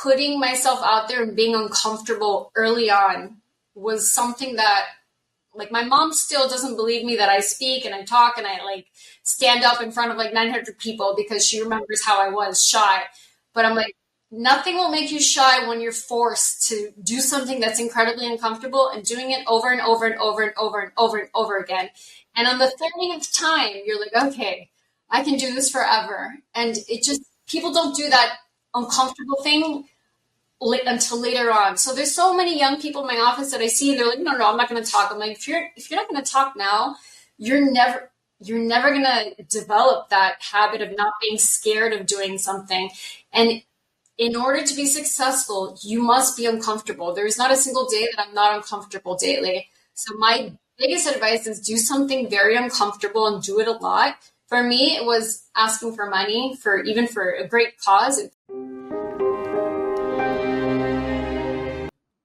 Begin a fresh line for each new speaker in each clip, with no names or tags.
putting myself out there and being uncomfortable early on was something that, like, my mom still doesn't believe me that I speak and I talk and I like stand up in front of like 900 people because she remembers how I was shy. But I'm like, nothing will make you shy when you're forced to do something that's incredibly uncomfortable and doing it over and over and over and over and over and over again. And on the 30th time, you're like, okay, I can do this forever. And it just, people don't do that uncomfortable thing until later on. So there's so many young people in my office that I see, and they're like, no, I'm not going to talk. I'm like, if you're not going to talk now, you're never going to develop that habit of not being scared of doing something. And in order to be successful, you must be uncomfortable. There's not a single day that I'm not uncomfortable daily. So my biggest advice is do something very uncomfortable and do it a lot. For me, it was asking for money for a great cause.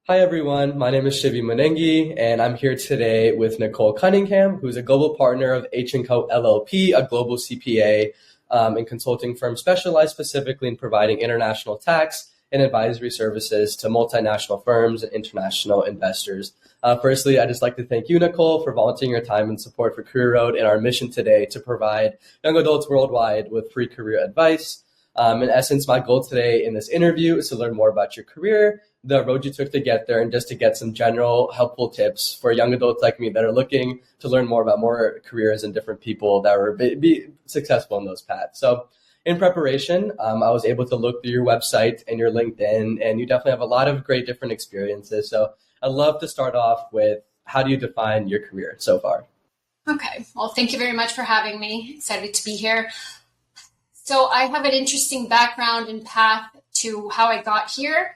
Hi everyone, my name is Shivi Munengi, and I'm here today with Nicole Cunningham, who's a global partner of H&Co LLP, a global CPA and consulting firm specialized specifically in providing international tax and advisory services to multinational firms and international investors. Firstly, I'd just like to thank you, Nicole, for volunteering your time and support for CareerRoad and our mission today to provide young adults worldwide with free career advice. In essence, my goal today in this interview is to learn more about your career, the road you took to get there, and just to get some general helpful tips for young adults like me that are looking to learn more about more careers and different people that were be successful in those paths. So in preparation, I was able to look through your website and your LinkedIn, and you definitely have a lot of great different experiences. So I'd love to start off with, how do you define your career so far?
Okay. Well, thank you very much for having me. Excited to be here. So I have an interesting background and path to how I got here.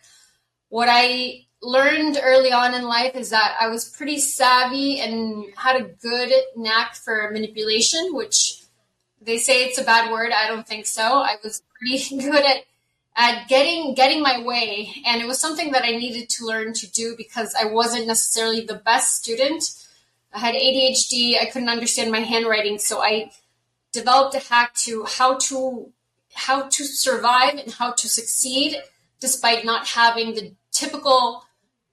What I learned early on in life is that I was pretty savvy and had a good knack for manipulation, which they say it's a bad word. I don't think so. I was pretty good at getting my way. And it was something that I needed to learn to do because I wasn't necessarily the best student. I had ADHD. I couldn't understand my handwriting. So I developed a hack to how to survive and how to succeed despite not having the typical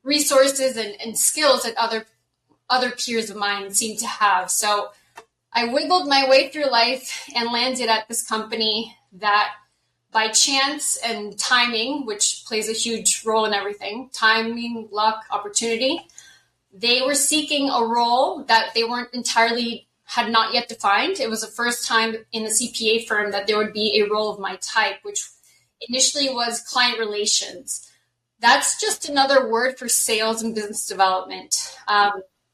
resources and skills that other peers of mine seem to have. So I wiggled my way through life and landed at this company that, by chance and timing, which plays a huge role in everything, timing, luck, opportunity, they were seeking a role that they had not yet defined. It was the first time in a CPA firm that there would be a role of my type, which initially was client relations. That's just another word for sales and business development.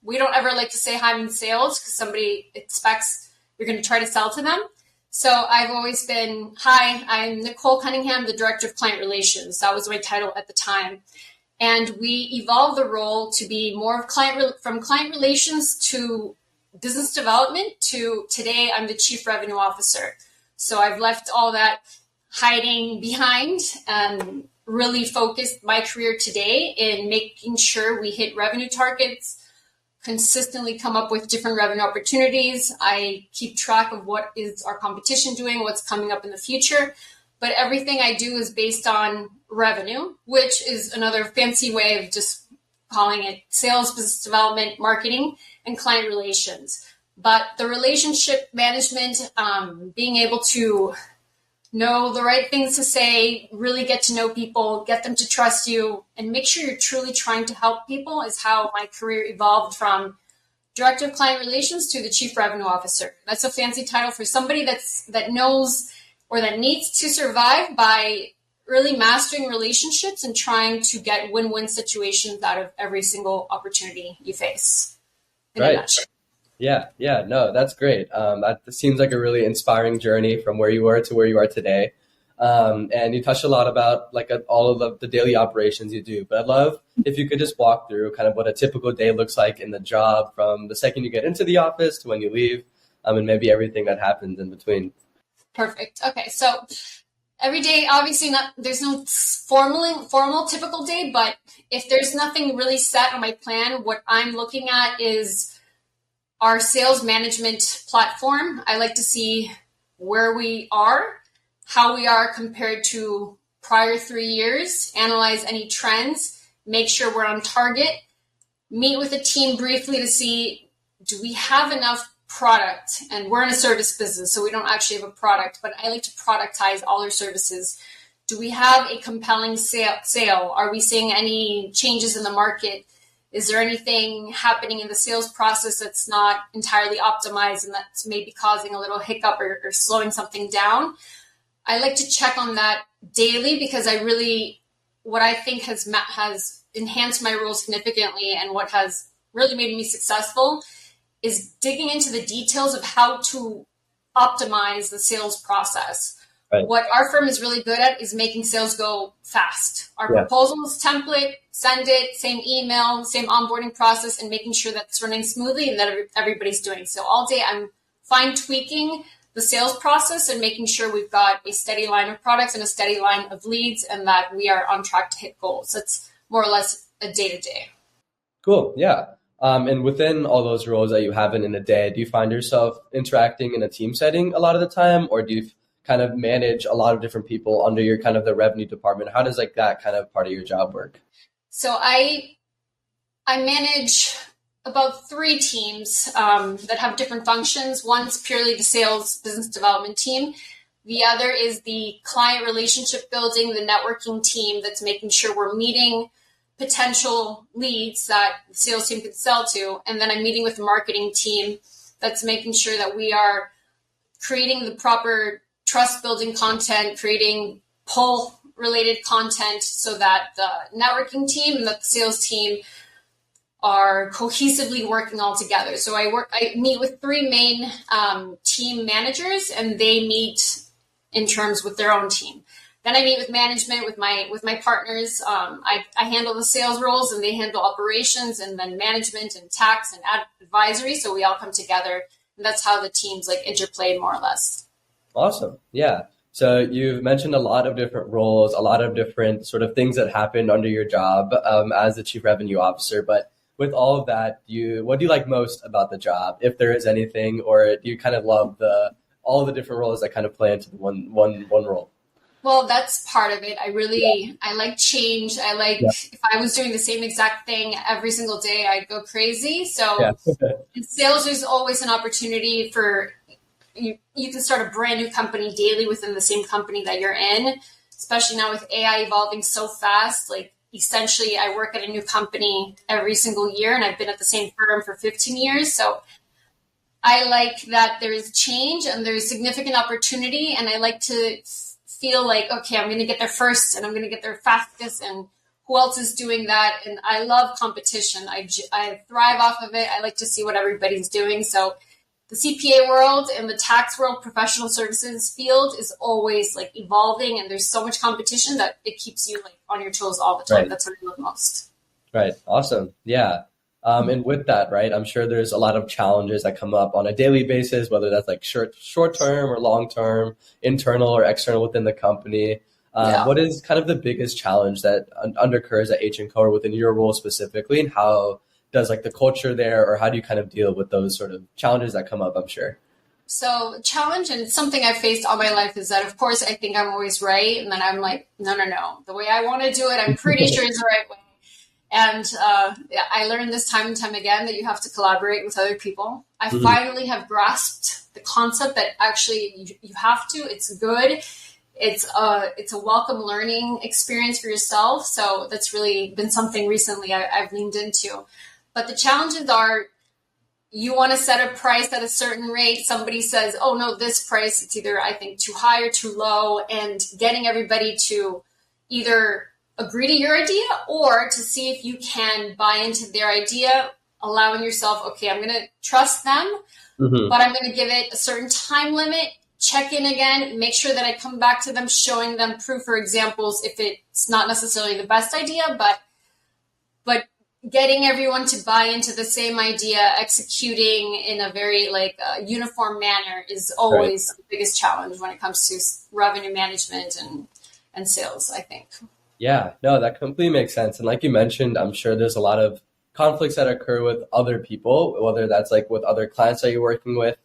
We don't ever like to say I'm in sales because somebody expects you're going to try to sell to them. So I've always been, hi, I'm Nicole Cunningham, the Director of Client Relations. That was my title at the time. And we evolved the role to be more of from client relations to business development to today I'm the Chief Revenue Officer. So I've left all that hiding behind and really focused my career today in making sure we hit revenue targets, consistently come up with different revenue opportunities. I keep track of what is our competition doing, what's coming up in the future. But everything I do is based on revenue, which is another fancy way of just calling it sales, business development, marketing, and client relations. But the relationship management, being able to know the right things to say, really get to know people, get them to trust you, and make sure you're truly trying to help people is how my career evolved from Director of Client Relations to the Chief Revenue Officer. That's a fancy title for somebody that knows or that needs to survive by really mastering relationships and trying to get win-win situations out of every single opportunity you face.
Right. Yeah, no, that's great. That seems like a really inspiring journey from where you were to where you are today. And you touched a lot about all of the daily operations you do, but I'd love if you could just walk through kind of what a typical day looks like in the job from the second you get into the office to when you leave, and maybe everything that happens in between.
Perfect. Okay. So every day, obviously there's no formal typical day, but if there's nothing really set on my plan, what I'm looking at is our sales management platform. I like to see where we are, how we are compared to prior 3 years, analyze any trends, make sure we're on target, meet with the team briefly to see, do we have enough product? And we're in a service business, so we don't actually have a product, but I like to productize all our services. Do we have a compelling sale? Are we seeing any changes in the market? Is there anything happening in the sales process that's not entirely optimized and that's maybe causing a little hiccup or slowing something down? I like to check on that daily because what I think has enhanced my role significantly and what has really made me successful is digging into the details of how to optimize the sales process.
Right.
What our firm is really good at is making sales go fast. Our proposals template, send it, same email, same onboarding process, and making sure that it's running smoothly and that everybody's doing. So all day I'm fine tweaking the sales process and making sure we've got a steady line of products and a steady line of leads and that we are on track to hit goals. That's more or less a day-to-day.
Cool. Yeah. And within all those roles that you have in a day, do you find yourself interacting in a team setting a lot of the time, or do you kind of manage a lot of different people under your kind of the revenue department? How does like that kind of part of your job work?
So I manage about 3 teams that have different functions. One's purely the sales business development team. The other is the client relationship building, the networking team that's making sure we're meeting potential leads that the sales team can sell to. And then I'm meeting with the marketing team that's making sure that we are creating the proper trust building content, creating pull related content so that the networking team and the sales team are cohesively working all together. So I meet with 3 main team managers, and they meet in terms with their own team. Then I meet with management with my partners. I handle the sales roles, and they handle operations, and then management and tax and advisory. So we all come together, and that's how the teams like interplay more or less.
Awesome. Yeah. So you've mentioned a lot of different roles, a lot of different sort of things that happen under your job as the chief revenue officer. But with all of that, what do you like most about the job, if there is anything, or do you kind of love all the different roles that kind of play into one role?
Well, that's part of it. I like change. If I was doing the same exact thing every single day, I'd go crazy. So in sales, there's always an opportunity for you can start a brand new company daily within the same company that you're in, especially now with AI evolving so fast. Like essentially I work at a new company every single year, and I've been at the same firm for 15 years. So I like that there is change and there's significant opportunity, and I like to feel like, okay, I'm going to get there first and I'm going to get there fastest, and who else is doing that? And I love competition. I thrive off of it. I like to see what everybody's doing. So the CPA world and the tax world, professional services field is always like evolving, and there's so much competition that it keeps you like on your toes all the time. Right. That's what I love most.
Right. Awesome. Yeah. And with that, right, I'm sure there's a lot of challenges that come up on a daily basis, whether that's like short term or long term, internal or external within the company. What is kind of the biggest challenge that undercurs at H&Co or within your role specifically, and how does like the culture there, or how do you kind of deal with those sort of challenges that come up, I'm sure?
So challenge, and something I've faced all my life, is that of course I think I'm always right. And then I'm like, no. The way I want to do it, I'm pretty sure is the right way. And I learned this time and time again that you have to collaborate with other people. I finally have grasped the concept that actually you have to. It's good. It's a welcome learning experience for yourself. So that's really been something recently I've leaned into. But the challenges are, you want to set a price at a certain rate. Somebody says, oh, no, this price, it's either, I think, too high or too low. And getting everybody to either agree to your idea or to see if you can buy into their idea, allowing yourself, okay, I'm going to trust them, but I'm going to give it a certain time limit, check in again, make sure that I come back to them, showing them proof or examples if it's not necessarily the best idea, but getting everyone to buy into the same idea, executing in a very uniform manner is always the biggest challenge when it comes to revenue management and sales, I think.
Yeah, no, that completely makes sense. And like you mentioned, I'm sure there's a lot of conflicts that occur with other people, whether that's like with other clients that you're working with.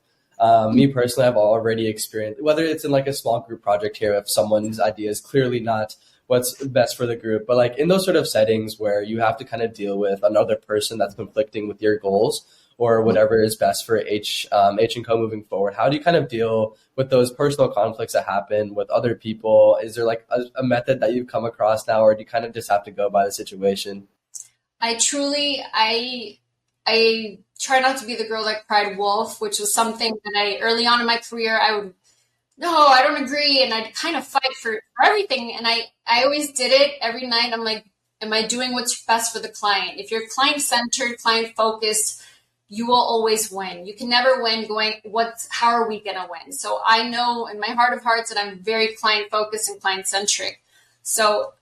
Me personally, I've already experienced, whether it's in like a small group project here, if someone's idea is clearly not what's best for the group, but like in those sort of settings where you have to kind of deal with another person that's conflicting with your goals or whatever is best for H and Co moving forward, how do you kind of deal with those personal conflicts that happen with other people? Is there like a method that you've come across now, or do you kind of just have to go by the situation?
I try not to be the girl that cried wolf, which was something that early on in my career, I would, no, I don't agree. And I'd kind of fight for everything. And I always did it every night. I'm like, am I doing what's best for the client? If you're client centered, client focused, you will always win. You can never win going, how are we going to win? So I know in my heart of hearts that I'm very client focused and client centric. So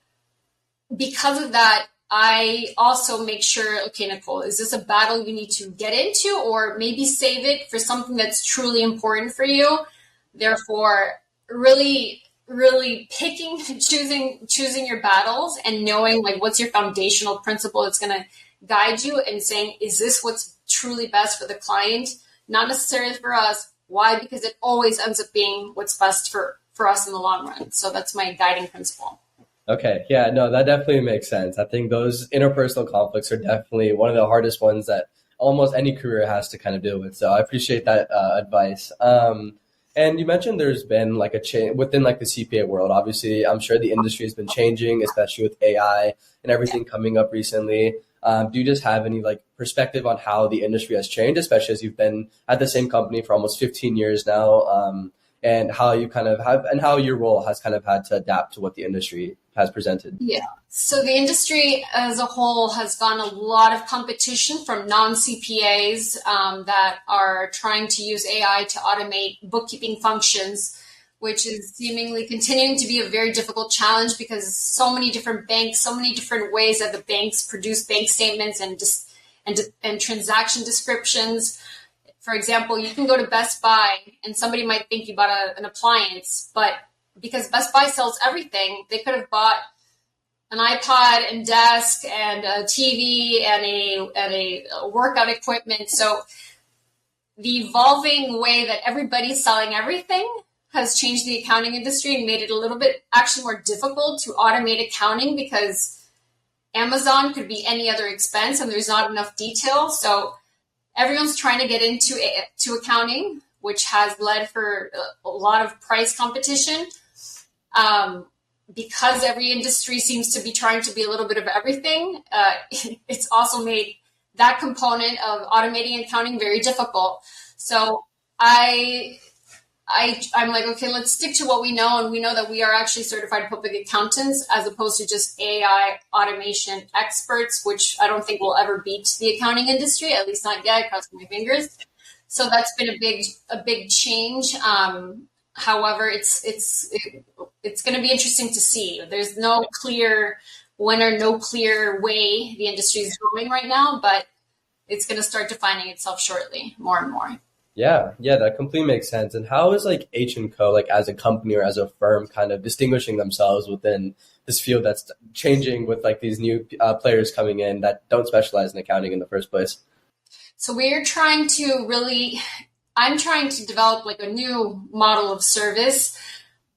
because of that, I also make sure, okay, Nicole, is this a battle you need to get into, or maybe save it for something that's truly important for you? Therefore, really, really picking, choosing your battles and knowing like what's your foundational principle that's going to guide you, and saying, is this what's truly best for the client? Not necessarily for us. Why? Because it always ends up being what's best for us in the long run. So that's my guiding principle.
Okay. Yeah, no, that definitely makes sense. I think those interpersonal conflicts are definitely one of the hardest ones that almost any career has to kind of deal with. So I appreciate that advice. And you mentioned there's been like a change within like the CPA world. Obviously, I'm sure the industry has been changing, especially with AI and everything coming up recently. Do you just have any like perspective on how the industry has changed, especially as you've been at the same company for almost 15 years now? And how you kind of have, and how your role has kind of had to adapt to what the industry has presented.
Yeah. So the industry as a whole has gone a lot of competition from non-CPAs that are trying to use AI to automate bookkeeping functions, which is seemingly continuing to be a very difficult challenge because so many different banks, so many different ways that the banks produce bank statements and transaction descriptions. For example, you can go to Best Buy and somebody might think you bought an appliance, but because Best Buy sells everything, they could have bought an iPod and desk and a TV and a workout equipment. So the evolving way that everybody's selling everything has changed the accounting industry and made it a little bit actually more difficult to automate accounting because Amazon could be any other expense and there's not enough detail. So everyone's trying to get into accounting, which has led for a lot of price competition. Because every industry seems to be trying to be a little bit of everything, it's also made that component of automating accounting very difficult. So I'm like, okay, let's stick to what we know. And we know that we are actually certified public accountants as opposed to just AI automation experts, which I don't think will ever beat the accounting industry, at least not yet, crossing my fingers. So that's been a big change. However, it's going to be interesting to see. There's no clear winner, no clear way the industry is going right now, but it's going to start defining itself shortly, more and more.
Yeah, that completely makes sense. And how is like H and Co, like as a company or as a firm, kind of distinguishing themselves within this field that's changing with like these new players coming in that don't specialize in accounting in the first place?
So I'm trying to develop like a new model of service.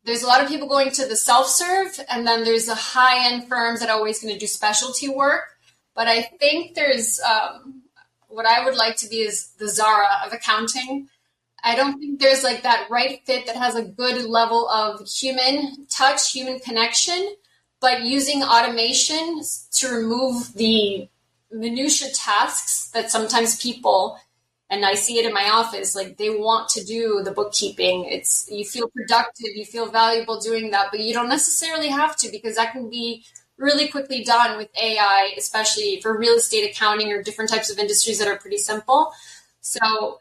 There's a lot of people going to the self-serve, and then there's the high-end firms that are always going to do specialty work. But I think there's what I would like to be is the Zara of accounting. I don't think there's like that right fit that has a good level of human touch, human connection, but using automation to remove the minutia tasks that sometimes people, and I see it in my office, like they want to do the bookkeeping. You feel productive, you feel valuable doing that, but you don't necessarily have to because that can be really quickly done with AI, especially for real estate accounting or different types of industries that are pretty simple. So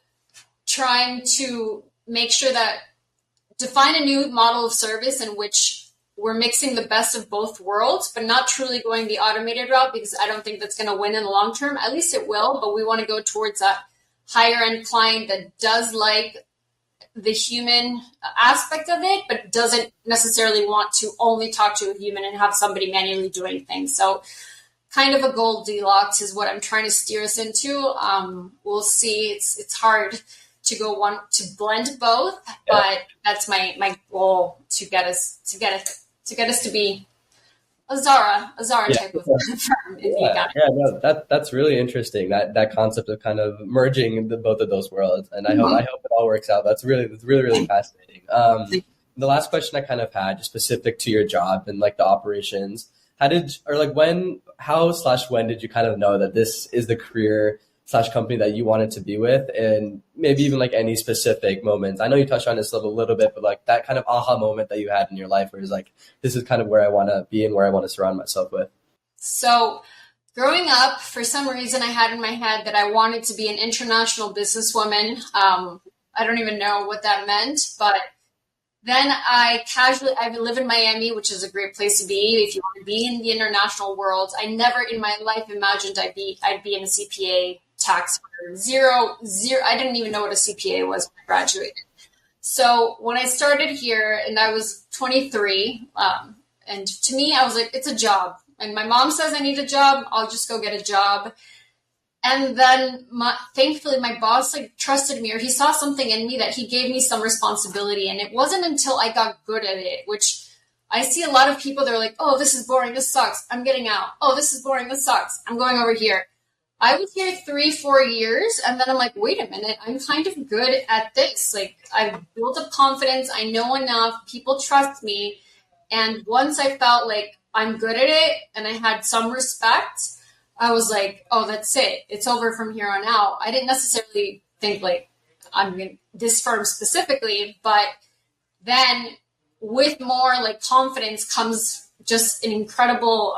trying to make sure that define a new model of service in which we're mixing the best of both worlds, but not truly going the automated route because I don't think that's going to win in the long term. At least it will, but we want to go towards that higher end client that does like the human aspect of it, but doesn't necessarily want to only talk to a human and have somebody manually doing things. So kind of a Goldilocks is what I'm trying to steer us into. We'll see. It's hard to blend both, but that's my goal to get us to be a Zara type of firm.
No, that's really interesting. That concept of kind of merging both of those worlds, and I hope it all works out. That's really fascinating. The last question I kind of had, just specific to your job and like the operations, how when did you kind of know that this is the career / company that you wanted to be with, and maybe even like any specific moments? I know you touched on this a little bit, but like that kind of aha moment that you had in your life where it's like, this is kind of where I want to be and where I want to surround myself with.
So growing up, for some reason, I had in my head that I wanted to be an international businesswoman. I don't even know what that meant, but then I live in Miami, which is a great place to be if you want to be in the international world. I never in my life imagined I'd be in a CPA tax firm. Zero. I didn't even know what a CPA was when I graduated. So when I started here and I was 23, and to me, I was like, it's a job. And my mom says I need a job. I'll just go get a job. And then thankfully my boss like trusted me, or he saw something in me that he gave me some responsibility. And it wasn't until I got good at it, which I see a lot of people, they're like, oh, this is boring. This sucks. I'm getting out. Oh, this is boring. This sucks. I'm going over here. I was here 3-4 years. And then I'm like, wait a minute, I'm kind of good at this. Like I've built up confidence. I know enough. People trust me. And once I felt like I'm good at it and I had some respect, I was like, oh, that's it. It's over from here on out. I didn't necessarily think like I'm in this firm specifically, but then with more like confidence comes just an incredible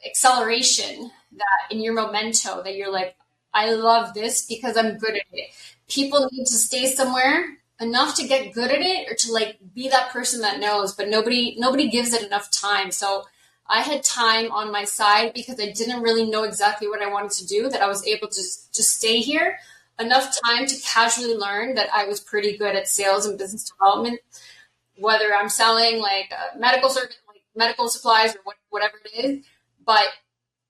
acceleration that in your memento that you're like, I love this because I'm good at it. People need to stay somewhere enough to get good at it or to like be that person that knows, but nobody gives it enough time. So I had time on my side because I didn't really know exactly what I wanted to do, that I was able to just stay here enough time to casually learn that I was pretty good at sales and business development, whether I'm selling like medical service, like medical supplies or whatever it is. But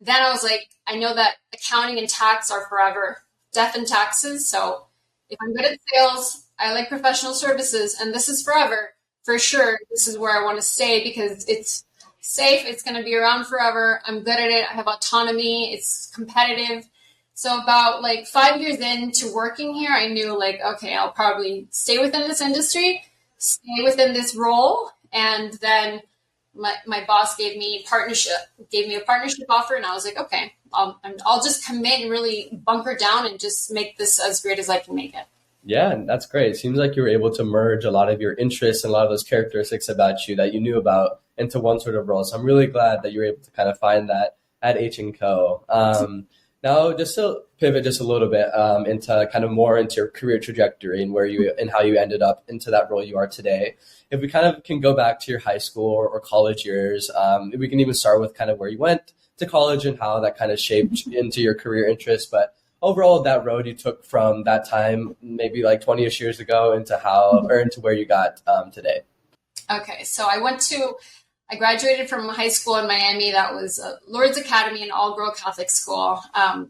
then I was like, I know that accounting and tax are forever, death and taxes. So if I'm good at sales, I like professional services, and this is forever. For sure, this is where I want to stay because it's safe. It's going to be around forever. I'm good at it. I have autonomy. It's competitive. So about like 5 years into working here, I knew like, okay, I'll probably stay within this industry, stay within this role. And then my boss gave me a partnership offer. And I was like, okay, I'll just commit and really bunker down and just make this as great as I can make it.
Yeah, that's great. It seems like you were able to merge a lot of your interests and a lot of those characteristics about you that you knew about into one sort of role. So I'm really glad that you were able to kind of find that at H&Co. Now, just to pivot just a little bit into kind of more into your career trajectory and how you ended up into that role you are today. If we kind of can go back to your high school or college years, we can even start with kind of where you went to college and how that kind of shaped into your career interests. But overall, that road you took from that time, maybe like 20-ish years ago, into where you got today.
Okay, so I graduated from high school in Miami. That was Lourdes Academy, an all-girl Catholic school.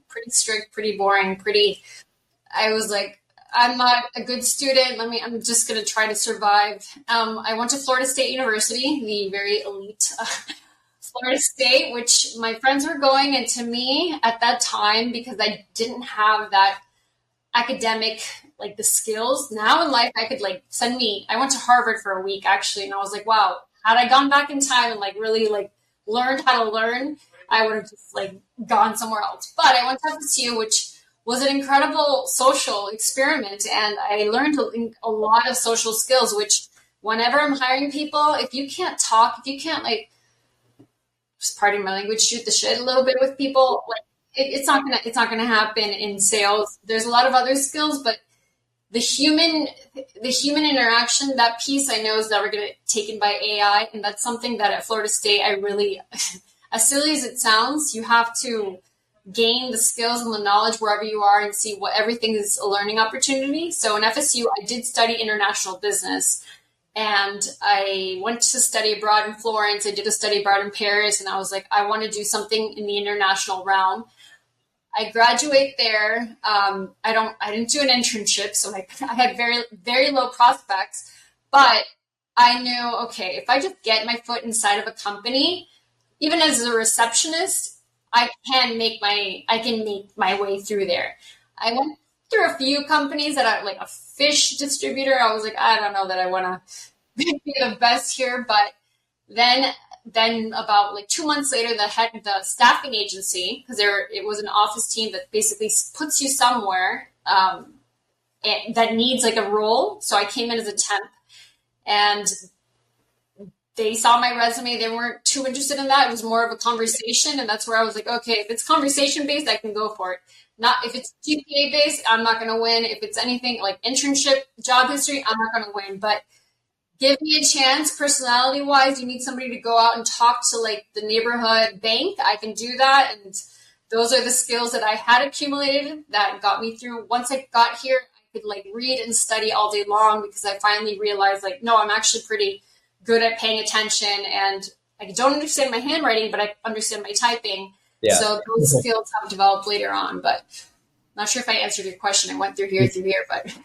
Pretty strict, pretty boring, I was like, I'm not a good student. I'm just going to try to survive. I went to Florida State University, the very elite Florida State, which my friends were going. And to me at that time, because I didn't have that academic, like the skills now in life, I could I went to Harvard for a week actually. And I was like, wow, had I gone back in time and like really like learned how to learn, I would have just like gone somewhere else. But I went to FSU, which was an incredible social experiment. And I learned a lot of social skills, which whenever I'm hiring people, if you can't talk, if you can't like, just pardon my language, shoot the shit a little bit with people, like it's not gonna happen in sales. There's a lot of other skills, but the human interaction, that piece I know is never going to be taken by AI. And that's something that at Florida State, I really, as silly as it sounds, you have to gain the skills and the knowledge wherever you are and see what everything is a learning opportunity. So in FSU, I did study international business, and I went to study abroad in Florence. I did a study abroad in Paris, and I was like, I want to do something in the international realm. I graduate there. I didn't do an internship, so I had very, very low prospects, but I knew, okay, if I just get my foot inside of a company, even as a receptionist, I can make my way through there. I went through a few companies that I like a fish distributor. I was like, I don't know that I want to be the best here, but then about like 2 months later, the staffing agency, because it was an office team that basically puts you somewhere that needs like a role. So I came in as a temp, and they saw my resume. They weren't too interested in that. It was more of a conversation, and that's where I was like, okay, if it's conversation based, I can go for it. Not if it's GPA based, I'm not going to win. If it's anything like internship, job history, I'm not going to win. But give me a chance, personality wise. You need somebody to go out and talk to like the neighborhood bank. I can do that. And those are the skills that I had accumulated that got me through. Once I got here, I could like read and study all day long, because I finally realized like, no, I'm actually pretty good at paying attention, and I don't understand my handwriting, but I understand my typing. Yeah. So those skills have developed later on, but not sure if I answered your question. I went through here, but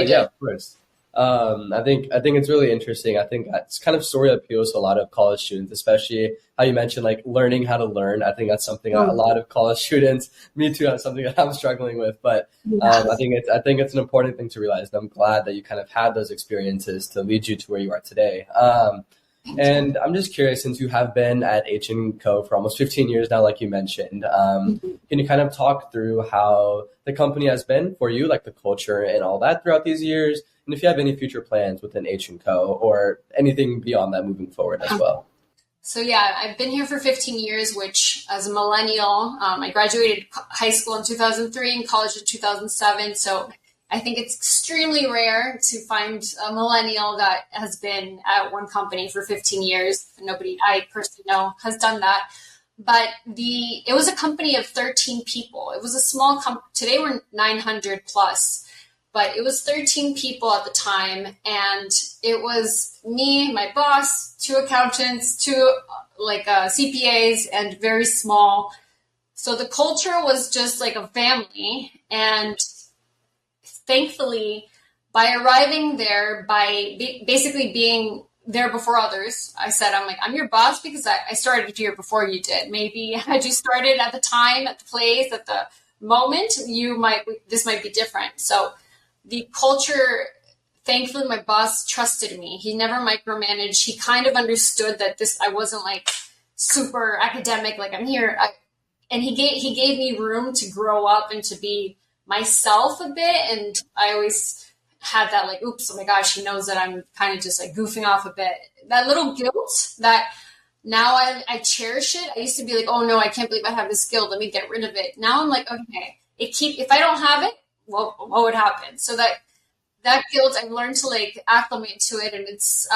yeah, of course. I think it's really interesting. I think that's kind of story that appeals to a lot of college students, especially how you mentioned like learning how to learn. I think that's something a lot of college students, me too, that's something that I'm struggling with. But I think it's an important thing to realize. And I'm glad that you kind of had those experiences to lead you to where you are today. And I'm just curious, since you have been at H&Co for almost 15 years now, like you mentioned, can you kind of talk through how the company has been for you, like the culture and all that throughout these years? And if you have any future plans within H&Co or anything beyond that moving forward as well.
So yeah, I've been here for 15 years, which as a millennial, I graduated high school in 2003 and college in 2007. So I think it's extremely rare to find a millennial that has been at one company for 15 years. Nobody I personally know has done that. But it was a company of 13 people. It was a small company. Today we're 900 plus. But it was 13 people at the time, and it was me, my boss, 2 accountants, 2 CPAs, and very small. So the culture was just like a family. And thankfully, by arriving there, by basically being there before others, I'm your boss because I started here before you did. Maybe had you started at the time, at the place, at the moment, this might be different. So the culture, thankfully, my boss trusted me. He never micromanaged. He kind of understood that I wasn't like super academic, like I'm here. And he gave me room to grow up and to be myself a bit. And I always had that like, oops, oh my gosh, he knows that I'm kind of just like goofing off a bit. That little guilt that now I cherish it. I used to be like, oh no, I can't believe I have this skill. Let me get rid of it. Now I'm like, okay, if I don't have it, what would happen? So that guilt, I've learned to like acclimate to it, and it's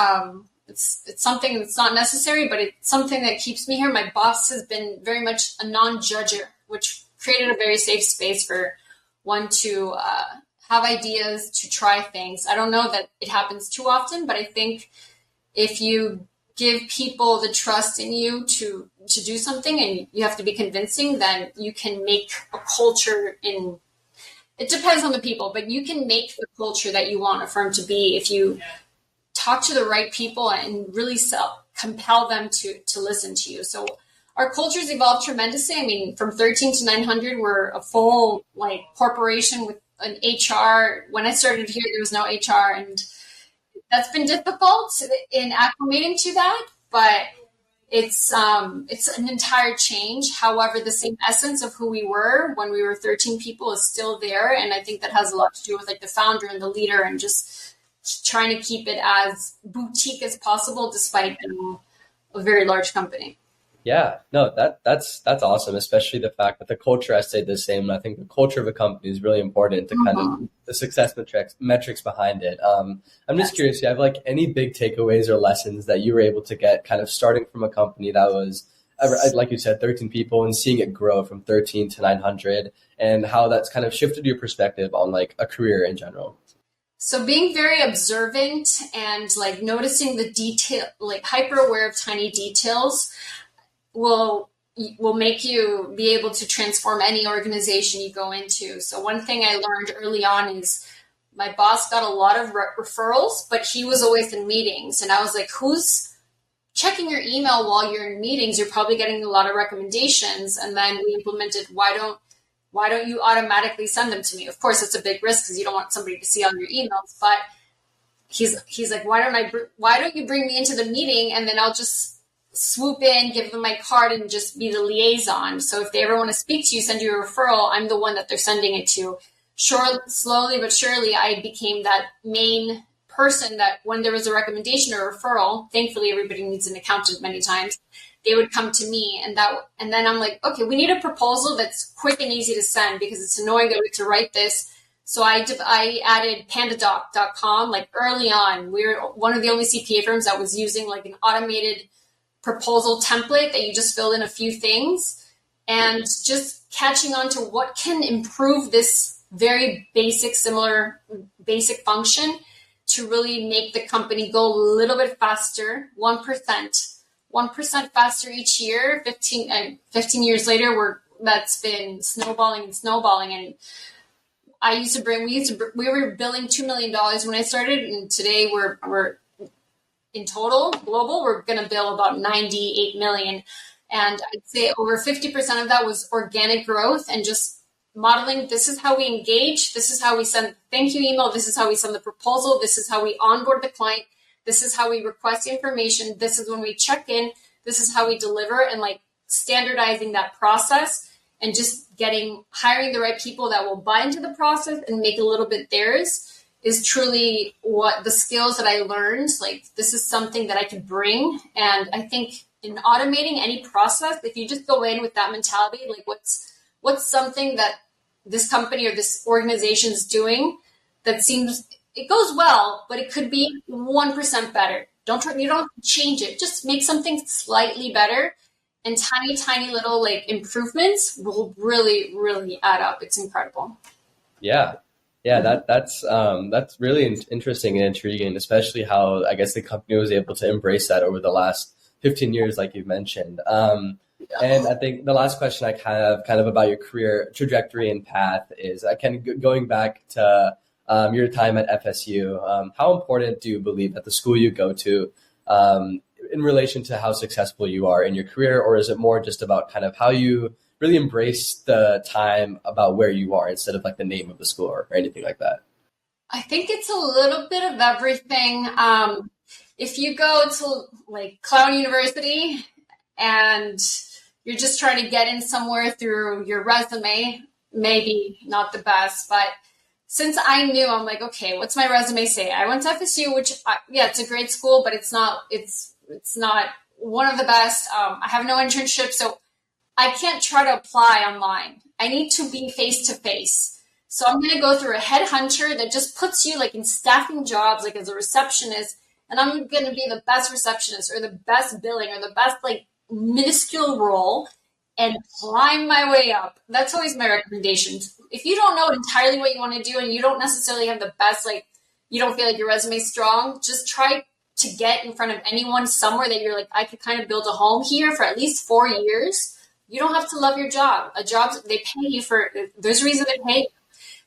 something that's not necessary, but it's something that keeps me here. My boss has been very much a non-judger, which created a very safe space for one to have ideas, to try things. I don't know that it happens too often, but I think if you give people the trust in you to do something, and you have to be convincing, then you can make a culture it depends on the people, but you can make the culture that you want a firm to be if you talk to the right people and really compel them to listen to you. So our culture's evolved tremendously. I mean, from 13 to 900, we're a full like corporation with an HR. When I started here, there was no HR, and that's been difficult in acclimating to that, but it's an entire change. However, the same essence of who we were when we were 13 people is still there. And I think that has a lot to do with like the founder and the leader and just trying to keep it as boutique as possible, despite being a very large company.
Yeah, no, that's awesome, especially the fact that the culture has stayed the same. And I think the culture of a company is really important to kind of the success metrics behind it. I'm just curious, do you have like any big takeaways or lessons that you were able to get kind of starting from a company that was, like you said, 13 people and seeing it grow from 13 to 900, and how that's kind of shifted your perspective on like a career in general?
So being very observant and like noticing the detail, like hyper aware of tiny details, will will make you be able to transform any organization you go into. So one thing I learned early on is my boss got a lot of referrals, but he was always in meetings. And I was like, who's checking your email while you're in meetings? You're probably getting a lot of recommendations. And then we implemented, why don't you automatically send them to me? Of course, it's a big risk because you don't want somebody to see all your emails, but he's like, why don't you bring me into the meeting, and then I'll just swoop in, give them my card, and just be the liaison. So if they ever want to speak to you, send you a referral, I'm the one that they're sending it to. Sure, slowly but surely, I became that main person that when there was a recommendation or referral, thankfully everybody needs an accountant many times, they would come to me, and then I'm like, okay, we need a proposal that's quick and easy to send because it's annoying that we have to write this. So I added pandadoc.com like early on. We were one of the only CPA firms that was using like an automated proposal template that you just fill in a few things, and just catching on to what can improve this very basic function to really make the company go a little bit faster, 1% faster each year. 15 years later, that's been snowballing. And we were billing $2 million when I started, and today we're in total global, we're going to bill about 98 million. And I'd say over 50% of that was organic growth and just modeling. This is how we engage. This is how we send the thank you email. This is how we send the proposal. This is how we onboard the client. This is how we request the information. This is when we check in. This is how we deliver, and like standardizing that process and just hiring the right people that will buy into the process and make a little bit theirs is truly what the skills that I learned. Like, this is something that I could bring. And I think in automating any process, if you just go in with that mentality, like what's something that this company or this organization is doing that seems, it goes well, but it could be 1% better. You don't change it. Just make something slightly better, and tiny little like improvements will really, really add up. It's incredible.
Yeah. Yeah, that's really interesting and intriguing, especially how I guess the company was able to embrace that over the last 15 years, like you mentioned. And I think the last question I have kind of about your career trajectory and path is going back to your time at FSU. How important do you believe that the school you go to in relation to how successful you are in your career, or is it more just about kind of how you really embrace the time about where you are instead of like the name of the school or anything like that?
I think it's a little bit of everything. If you go to like Clown University and you're just trying to get in somewhere through your resume, maybe not the best, but since I knew, I'm like, okay, what's my resume say? I went to FSU, which it's a great school, but it's not one of the best. I have no internship, so I can't try to apply online. I need to be face-to-face. So I'm going to go through a headhunter that just puts you like in staffing jobs, like as a receptionist, and I'm going to be the best receptionist or the best billing or the best like minuscule role and climb my way up. That's always my recommendation. If you don't know entirely what you want to do and you don't necessarily have the best, like you don't feel like your resume is strong, just try to get in front of anyone somewhere that you're like, I could kind of build a home here for at least 4 years. You don't have to love your job. A job, they pay you for, there's a reason they pay you.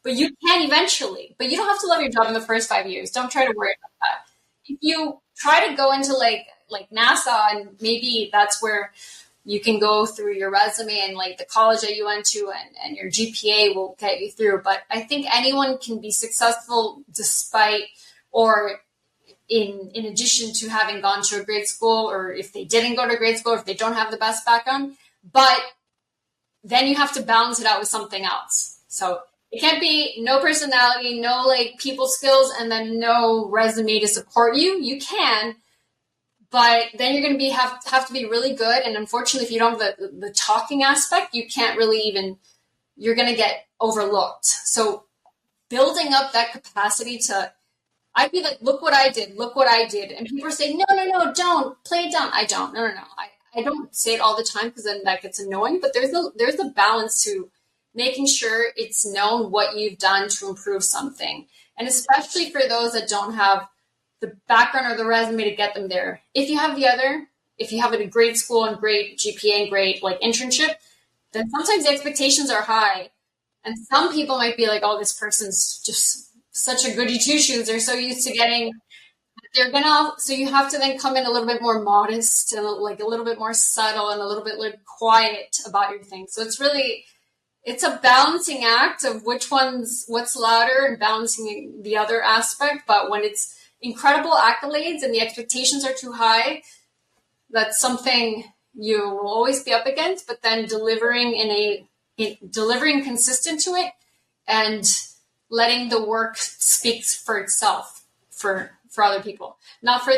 But you can eventually. But you don't have to love your job in the first 5 years. Don't try to worry about that. If you try to go into like NASA, and maybe that's where you can go through your resume and like the college that you went to, and your GPA will get you through. But I think anyone can be successful despite, or in addition to having gone to a grade school, or if they didn't go to grade school, or if they don't have the best background. But then you have to balance it out with something else. So it can't be no personality, no like people skills, and then no resume to support you. You can, but then you're going to be have to be really good. And unfortunately, if you don't have the talking aspect, you can't really even, you're going to get overlooked. So building up that capacity to, I'd be like, look what I did. And people are saying, no, don't play it down. I don't, no. I don't say it all the time because then that gets annoying, but there's a balance to making sure it's known what you've done to improve something. And especially for those that don't have the background or the resume to get them there. If you have the other, if you have a great school and great GPA and great like internship, then sometimes the expectations are high. And some people might be like, oh, this person's just such a goody two shoes. They're so used to getting, so you have to then come in a little bit more modest and like a little bit more subtle and a little bit like quiet about your thing. So it's a balancing act of what's louder and balancing the other aspect. But when it's incredible accolades and the expectations are too high, that's something you will always be up against, but then delivering delivering consistent to it and letting the work speak for itself for other people, not for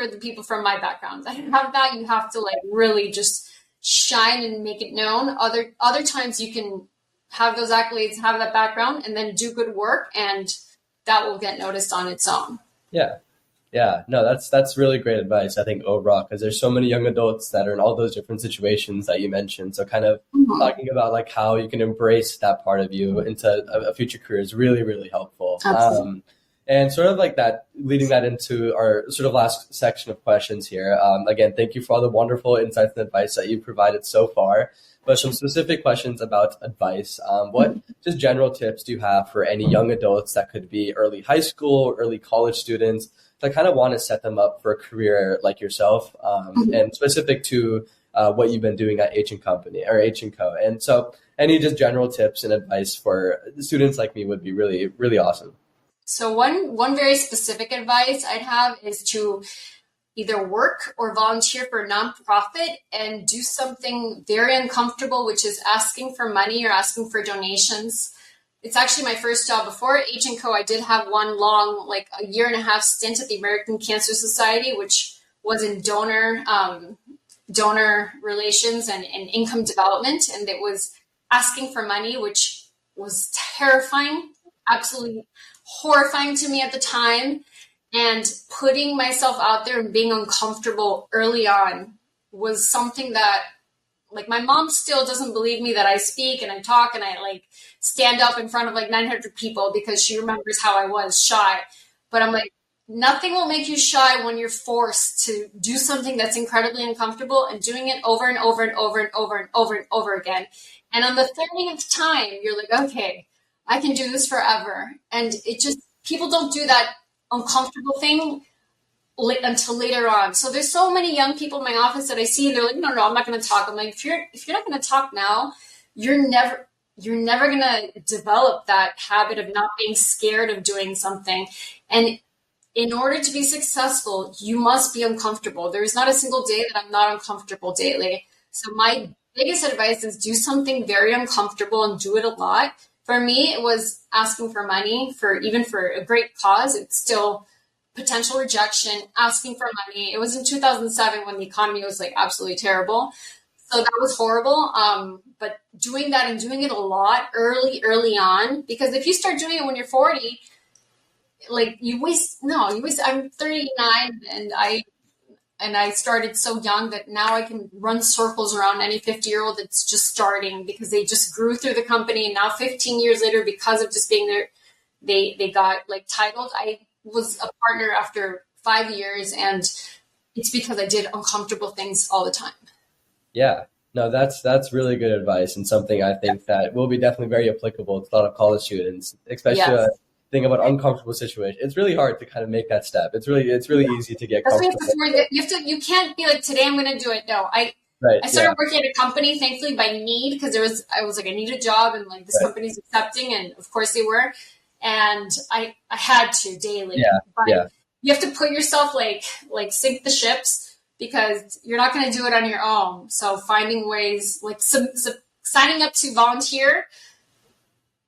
the people from my background. I have that. You have to like really just shine and make it known. Other times you can have those accolades, have that background, and then do good work, and that will get noticed on its own.
Yeah. Yeah, no, that's really great advice, I think, overall, because there's so many young adults that are in all those different situations that you mentioned. So kind of talking about like how you can embrace that part of you into a future career is really, really helpful. And sort of like that, leading that into our sort of last section of questions here. Again, thank you for all the wonderful insights and advice that you provided so far. But some specific questions about advice. What just general tips do you have for any young adults that could be early high school, early college students that kind of want to set them up for a career like yourself, and specific to what you've been doing at H & Company or H & Co. And so any just general tips and advice for students like me would be really, really awesome.
So one very specific advice I'd have is to either work or volunteer for a nonprofit and do something very uncomfortable, which is asking for money or asking for donations. It's actually my first job. Before H & Co, I did have one long, like a 1.5-year stint at the American Cancer Society, which was in donor relations and income development. And it was asking for money, which was terrifying, absolutely horrifying to me at the time. And putting myself out there and being uncomfortable early on was something that, like, my mom still doesn't believe me that I speak and I talk and I like stand up in front of like 900 people because she remembers how I was shy. But I'm like, nothing will make you shy when you're forced to do something that's incredibly uncomfortable and doing it over and over and over and over and over and over again. And on the 30th time, you're like, okay, I can do this forever. And it just, people don't do that uncomfortable thing until later on. So there's so many young people in my office that I see, they're like, no, I'm not going to talk. I'm like, if you're not going to talk now, you're never going to develop that habit of not being scared of doing something. And in order to be successful, you must be uncomfortable. There's not a single day that I'm not uncomfortable daily. So my biggest advice is do something very uncomfortable and do it a lot. For me, it was asking for money even for a great cause. It's still potential rejection, asking for money. It was in 2007 when the economy was like absolutely terrible. So that was horrible. But doing that and doing it a lot early on, because if you start doing it when you're 40, like I'm 39 and I started so young that now I can run circles around any 50-year-old that's just starting because they just grew through the company. And now 15 years later, because of just being there, they got like titled. I was a partner after 5 years, and it's because I did uncomfortable things all the time.
Yeah, no, that's really good advice, and something I think that will be definitely very applicable to a lot of college students, especially think about uncomfortable situations. It's really hard to kind of make that step. It's really easy to get comfortable.
You can't be like, today I'm going to do it. No, I started working at a company, thankfully by need, because I was like, I need a job, and like this company's accepting, and of course they were, and I had to daily. But you have to put yourself like sink the ships, because you're not going to do it on your own. So finding ways, like signing up to volunteer.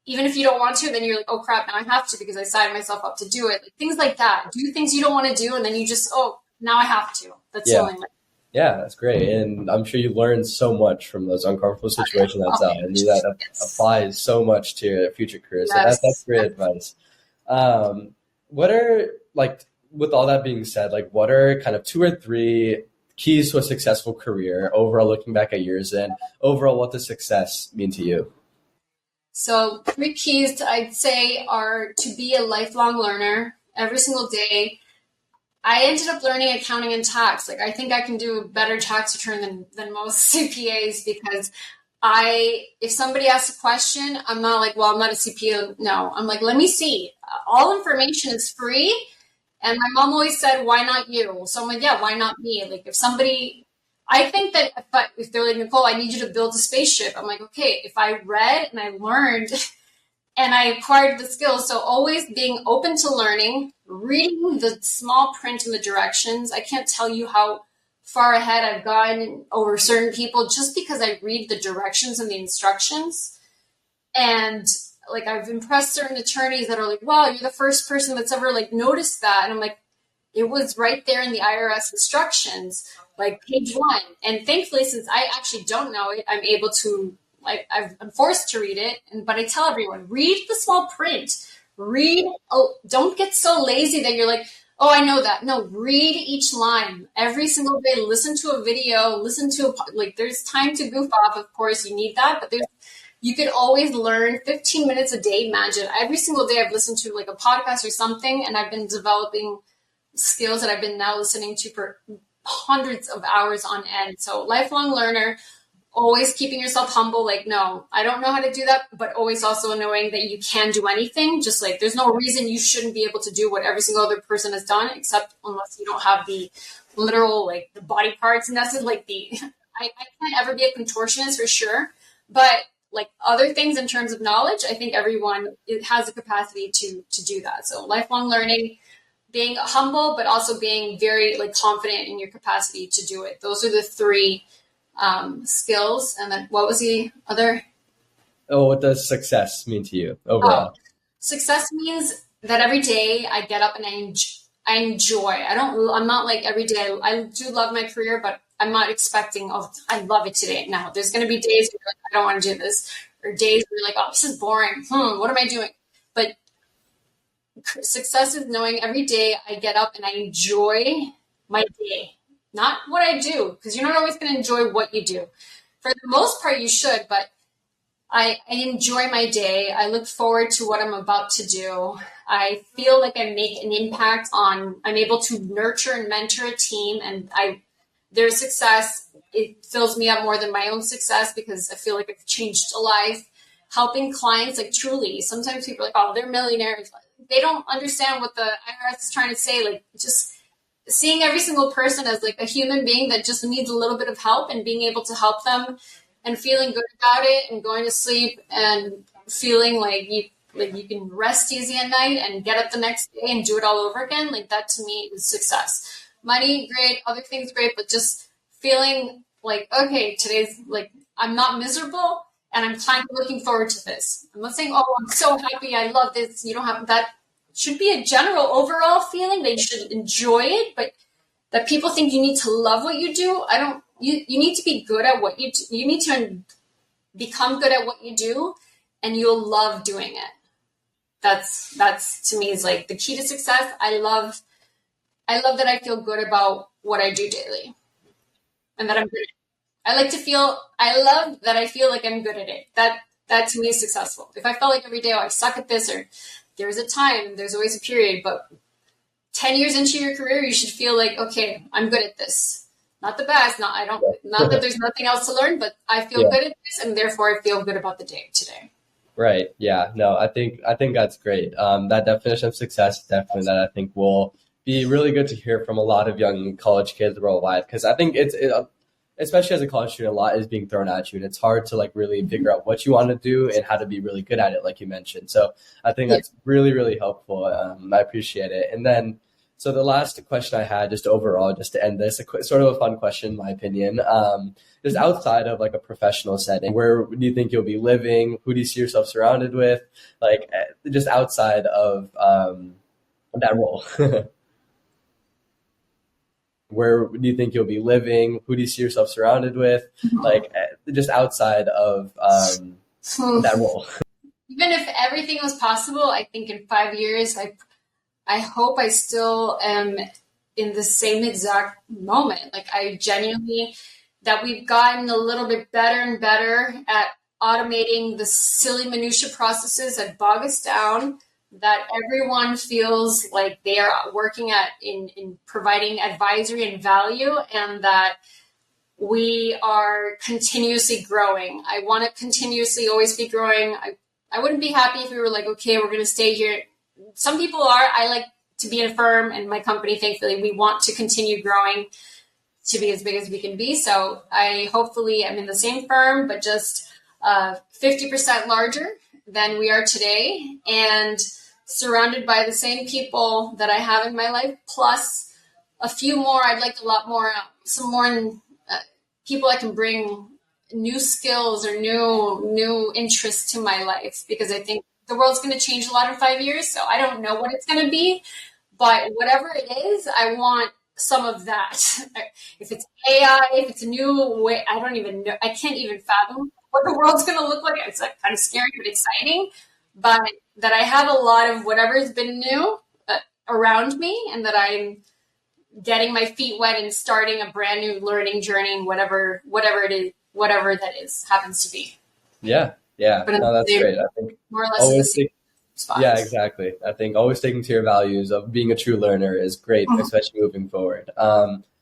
Even if you don't want to, then you're like, oh crap, now I have to because I signed myself up to do it. Like, things like that. Do things you don't want to do, and then you just, now I have to. That's the only way. Yeah,
that's great. And I'm sure you learned so much from those uncomfortable situations outside. And that applies so much to your future career. So that's great advice. What are, like, with all that being said, like, what are kind of 2 or 3 keys to a successful career overall, looking back at yours, and overall, what does success mean to you?
So 3 keys I'd say are to be a lifelong learner every single day. I ended up learning accounting and tax. Like, I think I can do a better tax return than most CPAs, because if somebody asks a question, I'm not like, well, I'm not a CPA. No, I'm like, let me see. All information is free. And my mom always said, why not you? So I'm like, yeah, why not me? Like, I think that if they're like, Nicole, I need you to build a spaceship. I'm like, okay, if I read and I learned and I acquired the skills. So always being open to learning, reading the small print and the directions. I can't tell you how far ahead I've gotten over certain people just because I read the directions and the instructions. And like, I've impressed certain attorneys that are like, wow, you're the first person that's ever like noticed that. And I'm like, it was right there in the IRS instructions, like page 1. And thankfully, since I actually don't know it, I'm able to, like, I'm forced to read it. But I tell everyone, read the small print. Don't get so lazy that you're like, oh, I know that. No, read each line every single day. Listen to a video, like, there's time to goof off. Of course, you need that, but you could always learn 15 minutes a day. Imagine every single day I've listened to like a podcast or something, and I've been developing skills that I've been now listening to for hundreds of hours on end. So lifelong learner, always keeping yourself humble. Like, no, I don't know how to do that, but always also knowing that you can do anything. Just like, there's no reason you shouldn't be able to do what every single other person has done, except unless you don't have the literal, like, the body parts. And that's like I can't ever be a contortionist for sure. But like other things in terms of knowledge, I think everyone has the capacity to do that. So lifelong learning, being humble, but also being very like confident in your capacity to do it. Those are the 3 skills. And then what was the other?
Oh, what does success mean to you overall?
Success means that every day I get up and I enjoy. I'm not like every day. I do love my career, but I'm not expecting, oh, I love it today. No, there's going to be days where you're like, I don't want to do this, or days where you're like, oh, this is boring. What am I doing? But success is knowing every day I get up and I enjoy my day, not what I do, because you're not always going to enjoy what you do. For the most part, you should, but I enjoy my day. I look forward to what I'm about to do. I feel like I make an impact I'm able to nurture and mentor a team, and their success, it fills me up more than my own success, because I feel like I've changed a life. Helping clients, like, truly, sometimes people are like, oh, they're millionaires. They don't understand what the IRS is trying to say. Like, just seeing every single person as like a human being that just needs a little bit of help, and being able to help them and feeling good about it, and going to sleep and feeling like you can rest easy at night and get up the next day and do it all over again. Like, that to me is success. Money, great. Other things, great. But just feeling like, okay, today's like, I'm not miserable, and I'm kind of looking forward to this. I'm not saying, oh, I'm so happy, I love this. You don't have that. Should be a general overall feeling that you should enjoy it, but that people think you need to love what you do. You need to be good at what you do. You need to become good at what you do, and you'll love doing it. That's to me is like the key to success. I love that I feel good about what I do daily, and that I'm good at it. I love that I feel like I'm good at it. That to me is successful. If I felt like every day, oh, I suck at this, or there's a time, there's always a period, but 10 years into your career, you should feel like, okay, I'm good at this. Not the best, not that there's nothing else to learn, but I feel good at this, and therefore I feel good about the day today.
Right. Yeah. No, I think that's great. That definition of success, definitely, that I think will be really good to hear from a lot of young college kids worldwide, because I think especially as a college student, a lot is being thrown at you, and it's hard to like really figure out what you want to do and how to be really good at it, like you mentioned. So I think that's really, really helpful. I appreciate it. And then, so the last question I had, just overall, just to end this, sort of a fun question, in my opinion, just outside of like a professional setting, where do you think you'll be living? Who do you see yourself surrounded with? Like, just outside of that role. Where do you think you'll be living? Who do you see yourself surrounded with? Like, just outside of that role.
Even if everything was possible, I think in 5 years, I hope I still am in the same exact moment. Like, I genuinely, that we've gotten a little bit better and better at automating the silly minutia processes that bog us down, that everyone feels like they are working in providing advisory and value, and that we are continuously growing. I want to continuously always be growing. I wouldn't be happy if we were like, okay, we're going to stay here. Some people are. I like to be in a firm, and my company, thankfully, we want to continue growing to be as big as we can be. So I hopefully am in the same firm, but just 50% larger than we are today, and surrounded by the same people that I have in my life, plus a few more. I'd like a lot more, some more people I can bring new skills or new interests to my life, because I think the world's going to change a lot in 5 years. So I don't know what it's going to be, but whatever it is, I want some of that. If it's AI, if it's a new way, I don't even know. I can't even fathom what the world's going to look like. It's like kind of scary, but exciting. But that I have a lot of whatever's been new around me, and that I'm getting my feet wet and starting a brand new learning journey, and whatever it is, whatever that is, happens to be.
Yeah.
But
No, that's great. I think
more or less the same spot.
Yeah, exactly. I think always sticking to your values of being a true learner is great, especially moving forward.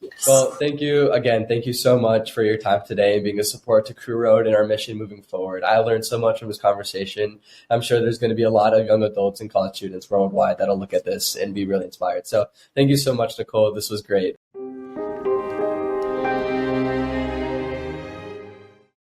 Yes.
Well, thank you again. Thank you so much for your time today and being a support to CareerRoad and our mission moving forward. I learned so much from this conversation. I'm sure there's going to be a lot of young adults and college students worldwide that'll look at this and be really inspired. So thank you so much, Nicole. This was great.